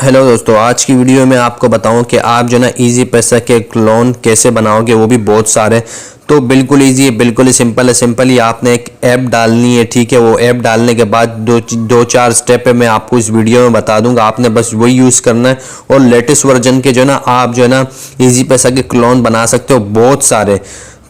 Hello दोस्तों, आज की वीडियो में आपको बताऊं कि आप जो ना इजी पैसा के क्लोन कैसे बनाओगे, वो भी बहुत सारे। तो बिल्कुल इजी है, बिल्कुल ही सिंपल है। सिंपल ही आपने एक ऐप डालनी है, ठीक है। वो ऐप डालने के बाद दो चार स्टेप है, मैं आपको इस वीडियो में बता दूंगा। आपने बस वही यूज़ करना है और लेटेस्ट वर्जन के जो ना आप जो है ना इजी पैसा के क्लोन बना सकते हो, बहुत सारे।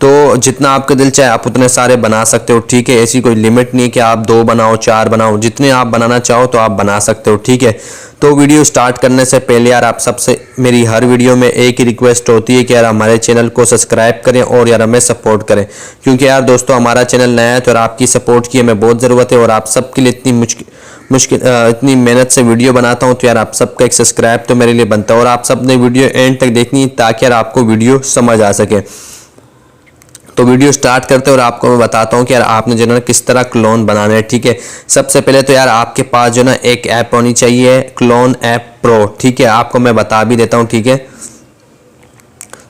तो जितना आपका दिल चाहे आप उतने सारे बना सकते हो, ठीक है। ऐसी कोई लिमिट नहीं है कि आप 2 बनाओ 4 बनाओ, जितने आप बनाना चाहो तो आप बना सकते हो, ठीक है। तो वीडियो स्टार्ट करने से पहले यार आप सबसे मेरी हर वीडियो में एक ही रिक्वेस्ट होती है कि यार हमारे चैनल को सब्सक्राइब करें और यार हमें सपोर्ट करें, क्योंकि यार दोस्तों हमारा चैनल नया है तो यार आपकी सपोर्ट की हमें बहुत ज़रूरत है। और आप सबके लिए इतनी मेहनत से वीडियो बनाता हूँ, तो यार आप सबका एक सब्सक्राइब तो मेरे लिए बनता है। और आप सब ने वीडियो एंड तक देखनी है ताकि यार आपको वीडियो समझ आ सके। तो वीडियो स्टार्ट करते हैं और आपको मैं बताता हूँ कि यार आपने जो है किस तरह क्लोन बनाना है, ठीक है। सबसे पहले तो यार आपके पास जो ना एक ऐप होनी चाहिए, क्लोन ऐप प्रो, ठीक है। आपको मैं बता भी देता हूँ, ठीक है।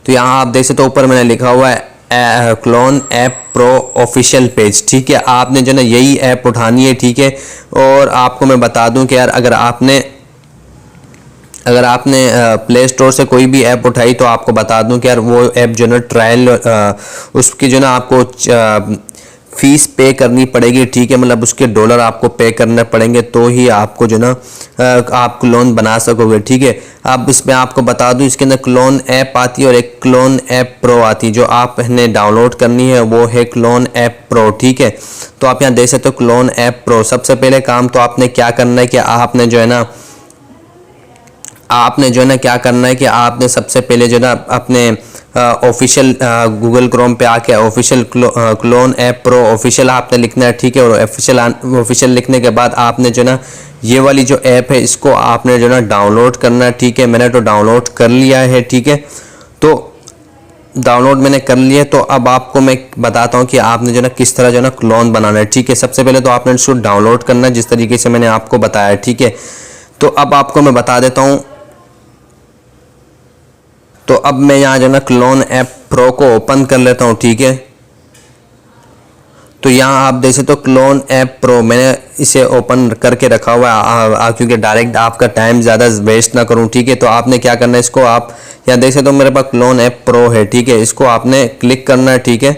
तो यहाँ आप देख सकते हो ऊपर मैंने लिखा हुआ है clone app pro official page, ठीक है। आपने जो ना यही ऐप उठानी है, ठीक है। और आपको मैं बता दूं कि यार अगर आपने प्ले स्टोर से कोई भी ऐप उठाई तो आपको बता दूं कि यार वो ऐप जो ना ट्रायल उसकी जो ना आपको फीस पे करनी पड़ेगी, ठीक है। मतलब उसके डॉलर आपको पे करने पड़ेंगे तो ही आपको जो ना आप क्लोन बना सकोगे, ठीक है। अब इसमें आपको बता दूं इसके अंदर क्लोन ऐप आती है और एक क्लोन ऐप प्रो आती है। जो आपने डाउनलोड करनी है वो है क्लोन ऐप प्रो, ठीक है। तो आप यहाँ देख सकते हो क्लोन ऐप प्रो। सबसे पहले काम तो आपने क्या करना है कि आपने जो है ना क्या करना है कि आपने सबसे पहले जो ना अपने ऑफिशियल गूगल क्रोम पे आके official clone app pro official आपने लिखना है, ठीक है। और ऑफिशियल लिखने के बाद आपने जो ना ये वाली जो ऐप है इसको आपने जो ना डाउनलोड करना है, ठीक है। मैंने तो डाउनलोड कर लिया है, ठीक है। तो डाउनलोड मैंने कर लिया। तो अब आपको मैं बताता हूँ कि आपने जो ना किस तरह जो ना क्लोन बनाना है, ठीक है। सबसे पहले तो आपने इसको डाउनलोड करना है जिस तरीके से मैंने आपको बताया, ठीक है। तो अब आपको मैं बता देता हूँ। तो अब मैं यहाँ जो ना क्लोन ऐप प्रो को ओपन कर लेता हूँ, ठीक है। तो यहाँ आप देख सकते हो क्लोन ऐप प्रो मैंने इसे ओपन करके रखा हुआ है क्योंकि डायरेक्ट आपका टाइम ज़्यादा वेस्ट ना करूँ, ठीक है। तो आपने क्या करना है, इसको आप यहाँ देख सकते हो मेरे पास क्लोन ऐप प्रो है, ठीक है। इसको आपने क्लिक करना है, ठीक है।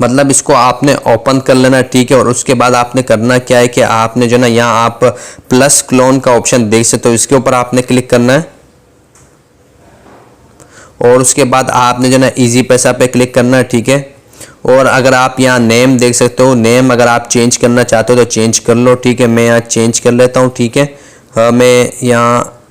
मतलब इसको आपने ओपन कर लेना, ठीक है। और उसके बाद आपने करना क्या है कि आपने जो ना यहाँ आप प्लस क्लोन का ऑप्शन देख सकते हो, इसके ऊपर आपने क्लिक करना है। और उसके बाद आपने जो ना इजी पैसा पे क्लिक करना है, ठीक है। और अगर आप यहाँ नेम देख सकते हो, नेम अगर आप चेंज करना चाहते हो तो चेंज कर लो, ठीक है। मैं यहाँ चेंज कर लेता हूँ, ठीक है। मैं यहाँ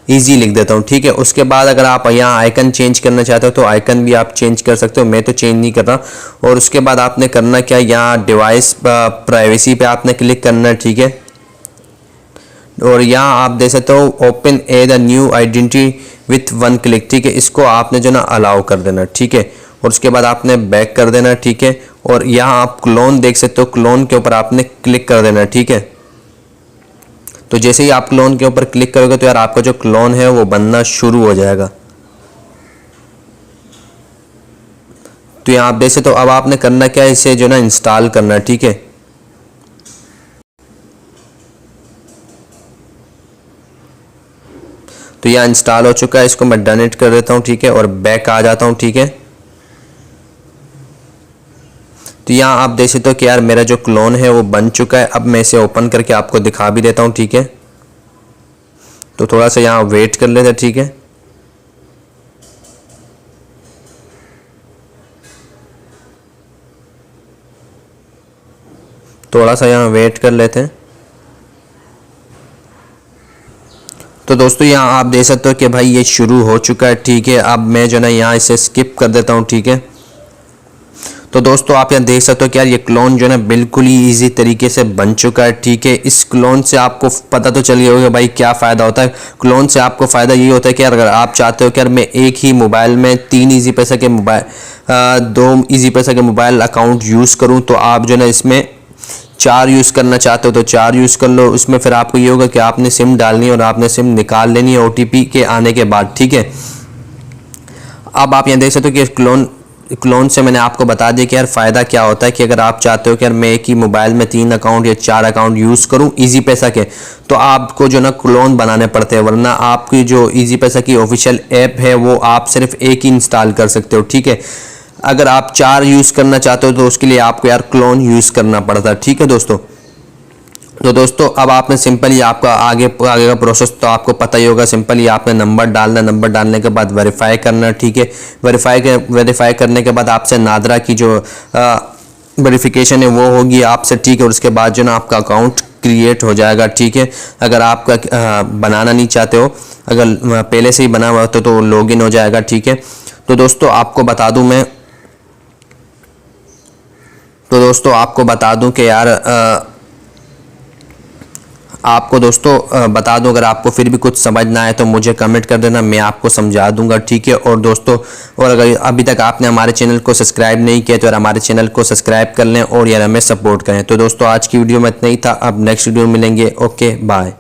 इजी लिख देता हूँ, ठीक है। उसके बाद अगर आप यहाँ आइकन चेंज करना चाहते हो तो आइकन भी आप चेंज कर सकते हो, मैं तो चेंज नहीं कर रहा। और उसके बाद आपने करना क्या, यहाँ डिवाइस प्राइवेसी पे आपने क्लिक करना है, ठीक है। और यहाँ आप देख सकते हो open A the new identity with 1 click, ठीक है। इसको आपने जो ना अलाउ कर देना, ठीक है। और उसके बाद आपने बैक कर देना, ठीक है। और यहाँ आप क्लोन देख सकते हो, क्लोन के ऊपर आपने क्लिक कर देना, ठीक है। तो जैसे ही आप क्लोन के ऊपर क्लिक करोगे तो यार आपका जो क्लोन है वो बनना शुरू हो जाएगा। तो यहाँ आप देख सकते हो। अब आपने करना क्या है, इसे जो ना इंस्टॉल करना है, ठीक है। तो यहाँ इंस्टॉल हो चुका है, इसको मैं डन कर देता हूँ, ठीक है। और बैक आ जाता हूँ, ठीक है। तो यहाँ आप देख सकते हो कि यार मेरा जो क्लोन है वो बन चुका है। अब मैं इसे ओपन करके आपको दिखा भी देता हूँ, ठीक है। तो थोड़ा सा यहाँ वेट कर लेते हैं, ठीक है। थोड़ा सा यहाँ वेट कर लेते हैं। तो दोस्तों यहाँ आप देख सकते हो कि भाई ये शुरू हो चुका है, ठीक है। अब मैं जो ना यहाँ इसे स्किप कर देता हूँ, ठीक है। तो दोस्तों आप यहाँ देख सकते हो कि यार ये क्लोन जो है ना बिल्कुल ही इजी तरीके से बन चुका है, ठीक है। इस क्लोन से आपको पता तो चल गया होगा भाई क्या फ़ायदा होता है। क्लोन से आपको फ़ायदा ये होता है कि यार अगर आप चाहते हो कि यार मैं एक ही मोबाइल में 3 इजी पैसा के मोबाइल 2 इजी पैसा के मोबाइल अकाउंट यूज़ करूँ, तो आप जो ना इसमें 4 यूज़ करना चाहते हो तो 4 यूज़ कर लो। उसमें फिर आपको ये होगा कि आपने सिम डालनी है और आपने सिम निकाल लेनी है OTP के आने के बाद, ठीक है। अब आप यहाँ देख सकते हो कि क्लोन क्लोन से मैंने आपको बता दिया कि यार फ़ायदा क्या होता है कि अगर आप चाहते हो कि यार मैं एक ही मोबाइल में 3 अकाउंट या 4 अकाउंट यूज़ करूं इजी पैसा के, तो आपको जो ना क्लोन बनाने पड़ते हैं, वरना आपकी जो इजी पैसा की ऑफिशियल ऐप है वो आप सिर्फ एक ही इंस्टॉल कर सकते हो, ठीक है। अगर आप 4 यूज़ करना चाहते हो तो उसके लिए आपको यार क्लोन यूज़ करना पड़ता है, ठीक है दोस्तों। तो दोस्तों अब आपने सिंपली आपका आगे का प्रोसेस तो आपको पता ही होगा। सिंपली आपने नंबर डालना, नंबर डालने के बाद वेरीफाई करना, ठीक है। वेरीफाई करने के बाद आपसे नादरा की जो वेरिफिकेशन है वो होगी आपसे, ठीक है। और उसके बाद जो ना आपका अकाउंट क्रिएट हो जाएगा, ठीक है। अगर आपका बनाना नहीं चाहते हो, अगर पहले से ही बना हुआ तो लॉगिन हो जाएगा, ठीक है। तो दोस्तों आपको बता दूं कि यार आपको दोस्तों बता दूं, अगर आपको फिर भी कुछ समझ ना आए तो मुझे कमेंट कर देना, मैं आपको समझा दूंगा, ठीक है। और दोस्तों और अगर अभी तक आपने हमारे चैनल को सब्सक्राइब नहीं किया तो यार हमारे चैनल को सब्सक्राइब कर लें और यार हमें सपोर्ट करें। तो दोस्तों आज की वीडियो में इतना ही था, अब नेक्स्ट वीडियो में मिलेंगे। Okay bye.